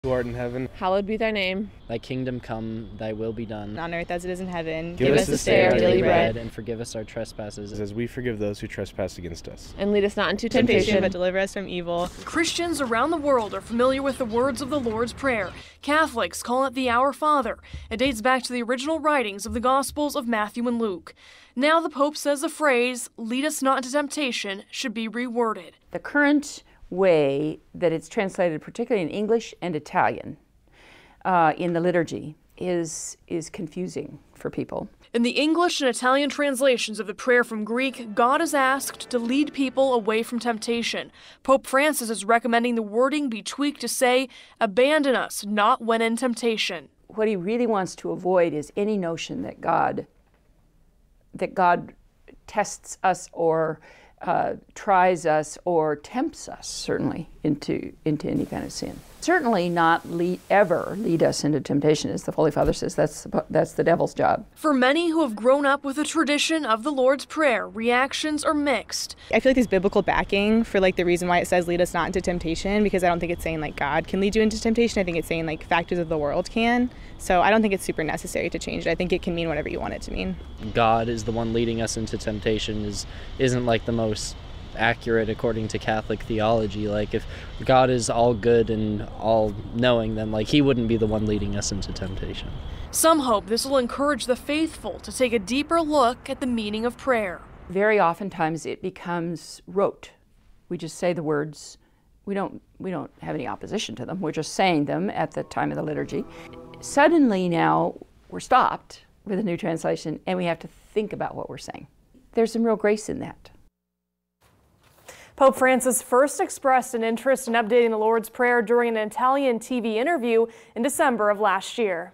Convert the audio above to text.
who art in heaven, hallowed be thy name. Thy kingdom come, thy will be done. On earth as it is in heaven. Give us this day our daily bread, and forgive us our trespasses, as we forgive those who trespass against us. And lead us not into Temptation, but deliver us from evil. Christians around the world are familiar with the words of the Lord's Prayer. Catholics call it the Our Father. It dates back to the original writings of the Gospels of Matthew and Luke. Now the Pope says the phrase, lead us not into temptation, should be reworded. The current way that it's translated, particularly in English and Italian, in the liturgy, is confusing for people. In the English and Italian translations of the prayer from Greek, God is asked to lead people away from temptation. Pope Francis is recommending the wording be tweaked to say, abandon us, not when in temptation. What he really wants to avoid is any notion that God tests us or tries us or tempts us, certainly, into any kind of sin. Certainly not ever lead us into temptation, as the Holy Father says. That's the devil's job. For many who have grown up with the tradition of the Lord's Prayer, reactions are mixed. I feel like there's biblical backing for the reason why it says lead us not into temptation, because I don't think it's saying God can lead you into temptation. I think it's saying factors of the world can. So I don't think it's super necessary to change it. I think it can mean whatever you want it to mean. God is the one leading us into temptation isn't the most accurate according to Catholic theology. If God is all good and all knowing, then he wouldn't be the one leading us into temptation. Some hope this will encourage the faithful to take a deeper look at the meaning of prayer. Very oftentimes it becomes rote. We just say the words. We don't have any opposition to them. We're just saying them at the time of the liturgy. Suddenly now we're stopped with a new translation and we have to think about what we're saying. There's some real grace in that. Pope Francis first expressed an interest in updating the Lord's Prayer during an Italian TV interview in December of last year.